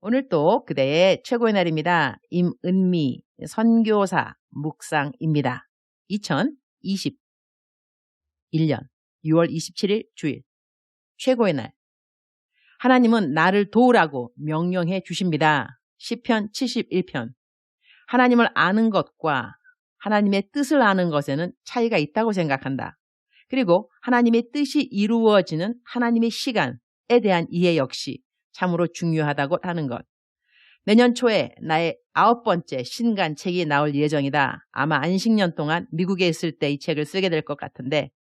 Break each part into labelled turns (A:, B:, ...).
A: 오늘 또 그대의 최고의 날입니다. 임은미 선교사 묵상입니다. 2021년 6월 27일 주일 최고의 날. 하나님은 나를 도우라고 명령해 주십니다. 시편 71편. 하나님을 아는 것과 하나님의 뜻을 아는 것에는 차이가 있다고 생각한다. 그리고 하나님의 뜻이 이루어지는 하나님의 시간에 대한 이해 역시 참으로 중요하다고 하는 것. 내년 초에 나의 9번째 신간 책이 나올 예정이다. 아마 안식년 동안 미국에 있을 때 이 책을 쓰게 될 것 같은데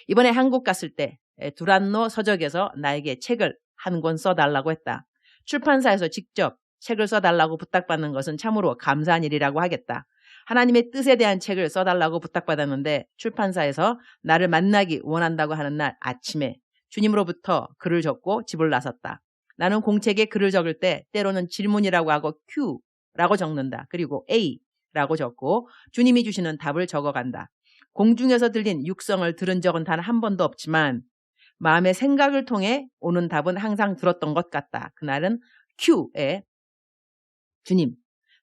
A: 이번에 한국 갔을 때 두란노 서적에서 나에게 책을 한 권 써달라고 했다. 출판사에서 직접 책을 써달라고 부탁받는 것은 참으로 감사한 일이라고 하겠다. 하나님의 뜻에 대한 책을 써달라고 부탁받았는데 출판사에서 나를 만나기 원한다고 하는 날 아침에 주님으로부터 글을 적고 집을 나섰다. 나는 공책에 글을 적을 때 때로는 질문이라고 하고 Q라고 적는다. 그리고 A라고 적고 주님이 주시는 답을 적어간다. 공중에서 들린 육성을 들은 적은 단 한 번도 없지만 마음의 생각을 통해 오는 답은 항상 들었던 것 같다. 그날은 Q에 주님,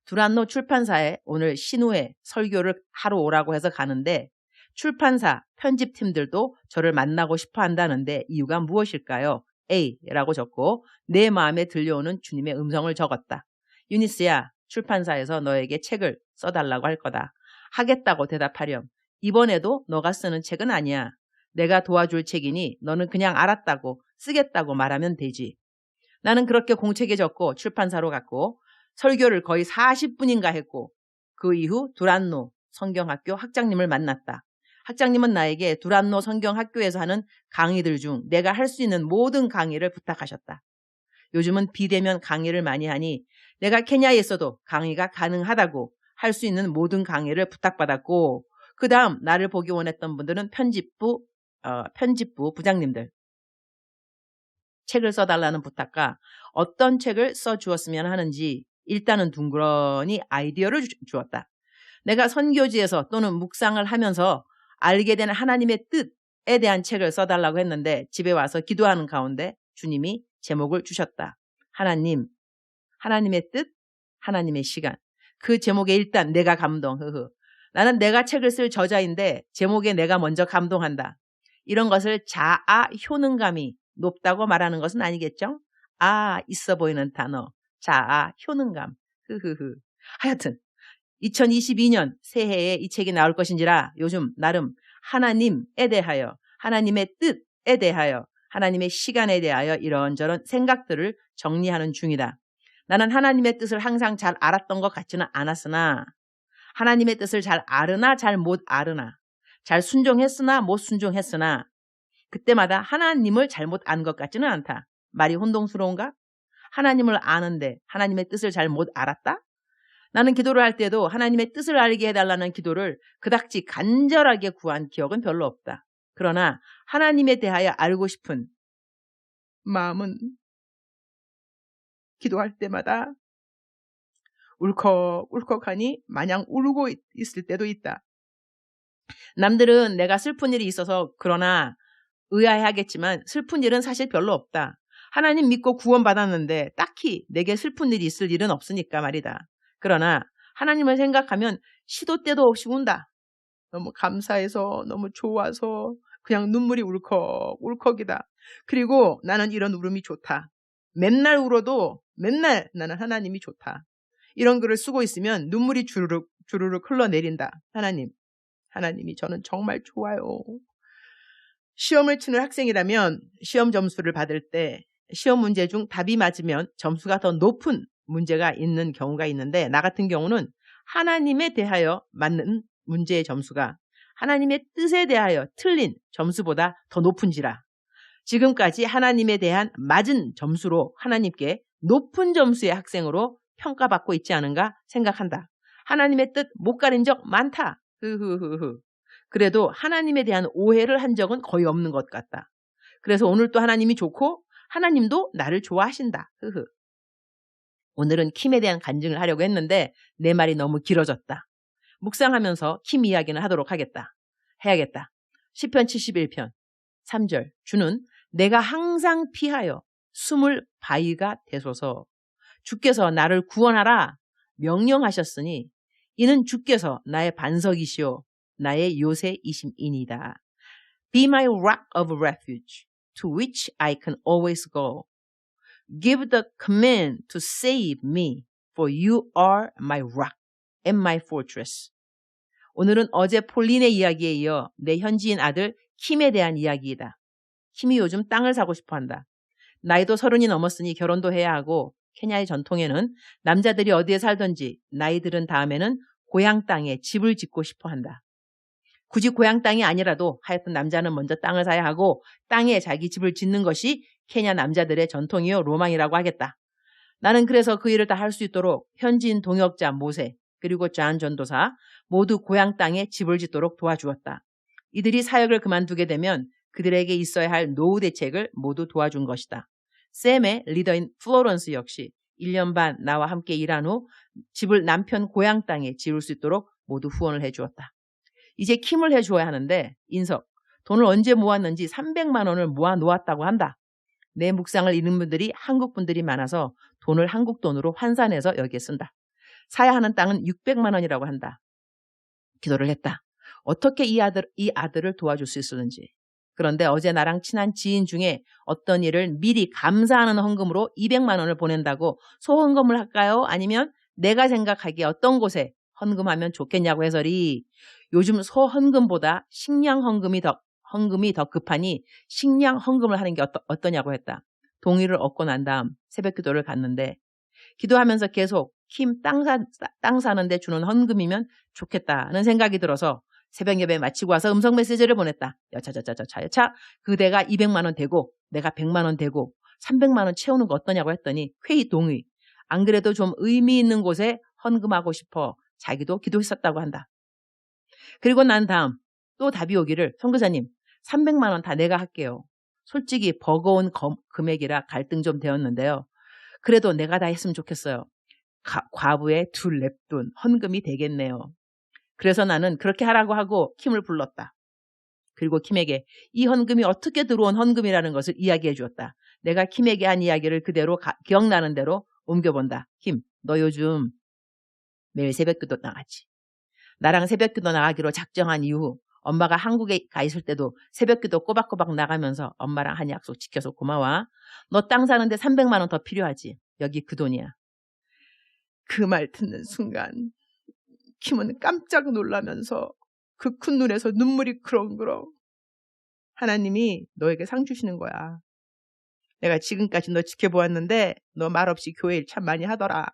A: 두란노 출판사에 오늘 신우회 설교를 하러 오라고 해서 가는데 출판사 편집팀들도 저를 만나고 싶어 한다는데 이유가 무엇일까요? A라고 적고 내 마음에 들려오는 주님의 음성을 적었다. 유니스야, 출판사에서 너에게 책을 써달라고 할 거다. 하겠다고 대답하렴. 이번에도 너가 쓰는 책은 아니야. 내가 도와줄 책이니 너는 그냥 알았다고 쓰겠다고 말하면 되지. 나는 그렇게 공책에 적고 출판사로 갔고 설교를 거의 40분인가 했고 그 이후 두란노 성경학교 학장님을 만났다. 학장님은 나에게 두란노 성경학교에서 하는 강의들 중 내가 할 수 있는 모든 강의를 부탁하셨다. 요즘은 비대면 강의를 많이 하니 내가 케냐에 있어도 강의가 가능하다고 할 수 있는 모든 강의를 부탁받았고 그 다음 나를 보기 원했던 분들은 편집부 부장님들. 책을 써달라는 부탁과 어떤 책을 써주었으면 하는지 일단은 둥그러니 아이디어를 주었다. 내가 선교지에서 또는 묵상을 하면서 알게 된 하나님의 뜻에 대한 책을 써달라고 했는데 집에 와서 기도하는 가운데 주님이 제목을 주셨다. 하나님, 하나님의 뜻, 하나님의 시간. 그 제목에 일단 내가 감동. 나는 내가 책을 쓸 저자인데 제목에 내가 먼저 감동한다. 이런 것을 자아 효능감이 높다고 말하는 것은 아니겠죠? 있어 보이는 단어. 자아 효능감. 하여튼 2022년 새해에 이 책이 나올 것인지라 요즘 나름 하나님에 대하여, 하나님의 뜻에 대하여, 하나님의 시간에 대하여 이런저런 생각들을 정리하는 중이다. 나는 하나님의 뜻을 항상 잘 알았던 것 같지는 않았으나 하나님의 뜻을 잘 아르나 잘 못 아르나 잘 순종했으나 못 순종했으나 그때마다 하나님을 잘못 안 것 같지는 않다. 말이 혼동스러운가? 하나님을 아는데 하나님의 뜻을 잘 못 알았다? 나는 기도를 할 때도 하나님의 뜻을 알게 해달라는 기도를 그닥지 간절하게 구한 기억은 별로 없다. 그러나 하나님에 대하여 알고 싶은 마음은 기도할 때마다 울컥울컥하니 마냥 울고 있을 때도 있다. 남들은 내가 슬픈 일이 있어서 그러나 의아해하겠지만 슬픈 일은 사실 별로 없다. 하나님 믿고 구원받았는데 딱히 내게 슬픈 일이 있을 일은 없으니까 말이다. 그러나 하나님을 생각하면 시도 때도 없이 운다. 너무 감사해서 너무 좋아서 그냥 눈물이 울컥울컥이다. 그리고 나는 이런 울음이 좋다. 맨날 울어도 맨날 나는 하나님이 좋다. 이런 글을 쓰고 있으면 눈물이 주르륵 흘러내린다. 하나님이 저는 정말 좋아요. 시험을 치는 학생이라면 시험 점수를 받을 때 시험 문제 중 답이 맞으면 점수가 더 높은 문제가 있는 경우가 있는데 나 같은 경우는 하나님에 대하여 맞는 문제의 점수가 하나님의 뜻에 대하여 틀린 점수보다 더 높은지라 지금까지 하나님에 대한 맞은 점수로 하나님께 높은 점수의 학생으로 평가받고 있지 않은가 생각한다. 하나님의 뜻 못 가린 적 많다. 그래도 하나님에 대한 오해를 한 적은 거의 없는 것 같다. 그래서 오늘 또 하나님이 좋고 하나님도 나를 좋아하신다. 오늘은 킴에 대한 간증을 하려고 했는데 내 말이 너무 길어졌다. 묵상하면서 킴 이야기는 하도록 해야겠다. 시편 71편 3절 주는 내가 항상 피하여 숨을 바위가 되소서. 주께서 나를 구원하라 명령하셨으니 이는 주께서 나의 반석이시오 나의 요새이심이니이다. Be my rock of refuge, to which I can always go. Give the command to save me, for you are my rock and my fortress. 오늘은 어제 폴린의 이야기에 이어 내 현지인 아들 킴에 대한 이야기이다. 킴이 요즘 땅을 사고 싶어한다. 나이도 30이 넘었으니 결혼도 해야 하고 케냐의 전통에는 남자들이 어디에 살든지 나이 들은 다음에는 고향 땅에 집을 짓고 싶어한다. 굳이 고향 땅이 아니라도 하여튼 남자는 먼저 땅을 사야 하고 땅에 자기 집을 짓는 것이 케냐 남자들의 전통이요 로망이라고 하겠다. 나는 그래서 그 일을 다 할 수 있도록 현지인 동역자 모세 그리고 존 전도사 모두 고향 땅에 집을 짓도록 도와주었다. 이들이 사역을 그만두게 되면 그들에게 있어야 할 노후 대책을 모두 도와준 것이다. 샘의 리더인 플로런스 역시 1년 반 나와 함께 일한 후 집을 남편 고향 땅에 지을 수 있도록 모두 후원을 해주었다. 이제 킴을 해주어야 하는데 인석, 돈을 언제 모았는지 300만 원을 모아 놓았다고 한다. 내 묵상을 읽는 분들이 한국 분들이 많아서 돈을 한국 돈으로 환산해서 여기에 쓴다. 사야 하는 땅은 600만 원이라고 한다. 기도를 했다. 어떻게 이 아들을 도와줄 수 있었는지. 그런데 어제 나랑 친한 지인 중에 어떤 일을 미리 감사하는 헌금으로 200만 원을 보낸다고 소헌금을 할까요? 아니면 내가 생각하기에 어떤 곳에 헌금하면 좋겠냐고 해서리 요즘 소헌금보다 식량 헌금이 더 급하니 식량 헌금을 하는 게 어떠냐고 했다. 동의를 얻고 난 다음 새벽 기도를 갔는데 기도하면서 계속 킴 땅 사는데 주는 헌금이면 좋겠다는 생각이 들어서 새벽 예배 마치고 와서 음성 메시지를 보냈다. 여차 그대가 200만 원 되고 내가 100만 원 되고 300만 원 채우는 거 어떠냐고 했더니 회의 동의. 안 그래도 좀 의미 있는 곳에 헌금하고 싶어 자기도 기도했었다고 한다. 그리고 난 다음 또 답이 오기를 선교사님 300만 원 다 내가 할게요. 솔직히 버거운 금액이라 갈등 좀 되었는데요. 그래도 내가 다 했으면 좋겠어요. 과부의 두 랩돈 헌금이 되겠네요. 그래서 나는 그렇게 하라고 하고 킴을 불렀다. 그리고 킴에게 이 헌금이 어떻게 들어온 헌금이라는 것을 이야기해 주었다. 내가 킴에게 한 이야기를 그대로 기억나는 대로 옮겨본다. 킴, 너 요즘 매일 새벽기도 나가지. 나랑 새벽기도 나가기로 작정한 이후 엄마가 한국에 가 있을 때도 새벽기도 꼬박꼬박 나가면서 엄마랑 한 약속 지켜서 고마워. 너 땅 사는데 300만 원 더 필요하지. 여기 그 돈이야. 그 말 듣는 순간 킴은 깜짝 놀라면서 그 큰 눈에서 눈물이 그렁그렁. 하나님이 너에게 상 주시는 거야. 내가 지금까지 너 지켜보았는데 너 말없이 교회 일 참 많이 하더라.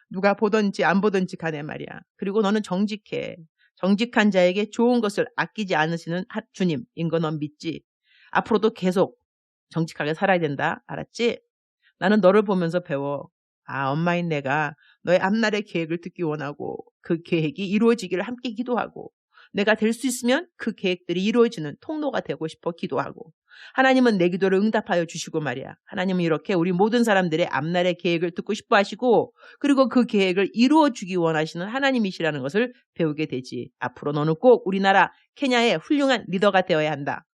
A: 누가 보든지 안 보든지 간에 말이야. 그리고 너는 정직해. 정직한 자에게 좋은 것을 아끼지 않으시는 주님인 거 넌 믿지? 앞으로도 계속 정직하게 살아야 된다. 알았지? 나는 너를 보면서 배워. 아, 엄마인 내가 너의 앞날의 계획을 듣기 원하고 그 계획이 이루어지기를 함께 기도하고 내가 될 수 있으면 그 계획들이 이루어지는 통로가 되고 싶어 기도하고 하나님은 내 기도를 응답하여 주시고 말이야. 하나님은 이렇게 우리 모든 사람들의 앞날의 계획을 듣고 싶어 하시고 그리고 그 계획을 이루어주기 원하시는 하나님이시라는 것을 배우게 되지. 앞으로 너는 꼭 우리나라 케냐의 훌륭한 리더가 되어야 한다.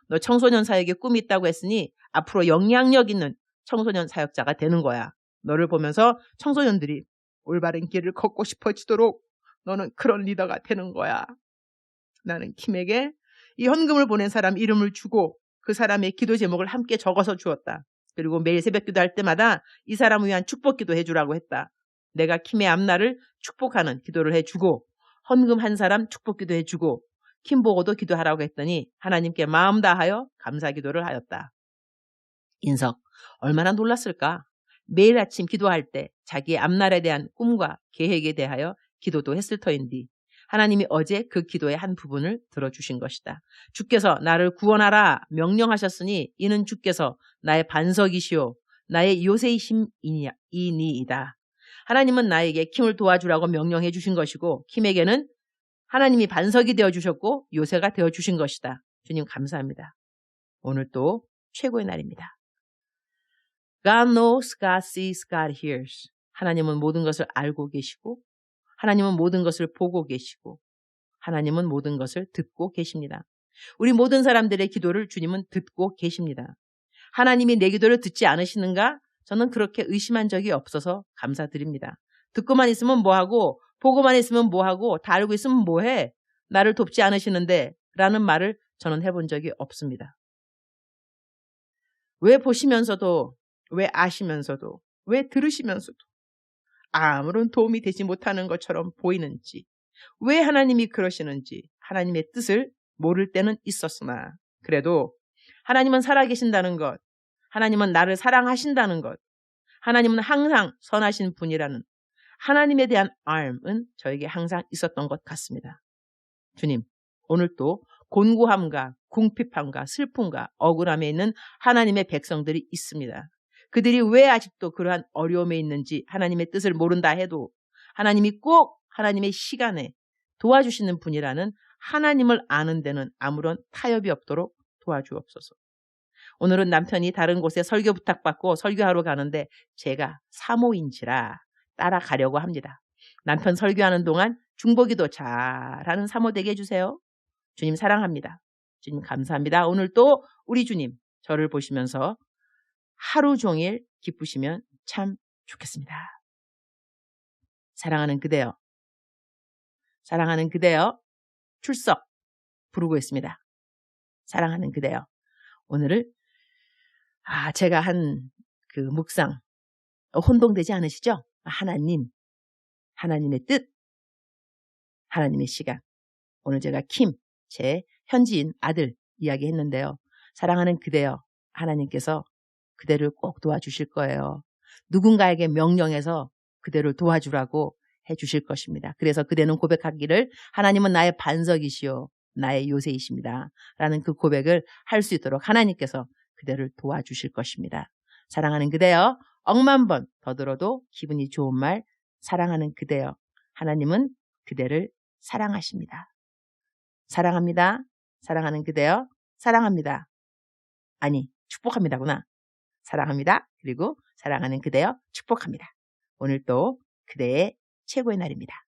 A: 너 청소년 사역에 꿈이 있다고 했으니 앞으로 영향력 있는 청소년 사역자가 되는 거야. 너를 보면서 청소년들이 올바른 길을 걷고 싶어지도록 너는 그런 리더가 되는 거야. 나는 킴에게 이 헌금을 보낸 사람 이름을 주고 그 사람의 기도 제목을 함께 적어서 주었다. 그리고 매일 새벽 기도할 때마다 이 사람을 위한 축복 기도 해주라고 했다. 내가 킴의 앞날을 축복하는 기도를 해주고 헌금 한 사람 축복 기도 해주고 킴 보고도 기도하라고 했더니 하나님께 마음 다하여 감사 기도를 하였다. 인석, 얼마나 놀랐을까? 매일 아침 기도할 때 자기의 앞날에 대한 꿈과 계획에 대하여 기도도 했을 터인데 하나님이 어제 그 기도의 한 부분을 들어주신 것이다. 주께서 나를 구원하라 명령하셨으니 이는 주께서 나의 반석이시오 나의 요새이심이니이다. 하나님은 나에게 킴을 도와주라고 명령해 주신 것이고 킴에게는 하나님이 반석이 되어주셨고 요새가 되어주신 것이다. 주님 감사합니다. 오늘 또 최고의 날입니다. God knows, God sees, God hears. 하나님은 모든 것을 알고 계시고 하나님은 모든 것을 보고 계시고 하나님은 모든 것을 듣고 계십니다. 우리 모든 사람들의 기도를 주님은 듣고 계십니다. 하나님이 내 기도를 듣지 않으시는가? 저는 그렇게 의심한 적이 없어서 감사드립니다. 듣고만 있으면 뭐하고 보고만 있으면 뭐하고 다 알고 있으면 뭐해? 나를 돕지 않으시는데 라는 말을 저는 해본 적이 없습니다. 왜 보시면서도, 왜 아시면서도, 왜 들으시면서도 아무런 도움이 되지 못하는 것처럼 보이는지, 왜 하나님이 그러시는지 하나님의 뜻을 모를 때는 있었으나 그래도 하나님은 살아계신다는 것, 하나님은 나를 사랑하신다는 것, 하나님은 항상 선하신 분이라는 하나님에 대한 알은 저에게 항상 있었던 것 같습니다. 주님, 오늘 또 곤고함과 궁핍함과 슬픔과 억울함에 있는 하나님의 백성들이 있습니다. 그들이 왜 아직도 그러한 어려움에 있는지 하나님의 뜻을 모른다 해도 하나님이 꼭 하나님의 시간에 도와주시는 분이라는 하나님을 아는 데는 아무런 타협이 없도록 도와주옵소서. 오늘은 남편이 다른 곳에 설교 부탁받고 설교하러 가는데 제가 사모인지라 따라가려고 합니다. 남편 설교하는 동안 중보기도 잘하는 사모 되게 해주세요. 주님 사랑합니다. 주님 감사합니다. 오늘 또 우리 주님 저를 보시면서 하루 종일 기쁘시면 참 좋겠습니다. 사랑하는 그대여, 사랑하는 그대여 출석 부르고 있습니다. 사랑하는 그대여. 오늘을 제가 한 그 묵상 혼동되지 않으시죠? 하나님, 하나님의 뜻, 하나님의 시간. 오늘 제가 제 현지인 아들 이야기했는데요. 사랑하는 그대여, 하나님께서 그대를 꼭 도와주실 거예요. 누군가에게 명령해서 그대를 도와주라고 해주실 것입니다. 그래서 그대는 고백하기를 하나님은 나의 반석이시오, 나의 요새이십니다 라는 그 고백을 할 수 있도록 하나님께서 그대를 도와주실 것입니다. 사랑하는 그대여, 억만 번 더 들어도 기분이 좋은 말, 사랑하는 그대여, 하나님은 그대를 사랑하십니다. 사랑합니다. 사랑하는 그대여, 사랑합니다. 아니, 축복합니다구나. 사랑합니다. 그리고 사랑하는 그대여 축복합니다. 오늘 또 그대의 최고의 날입니다.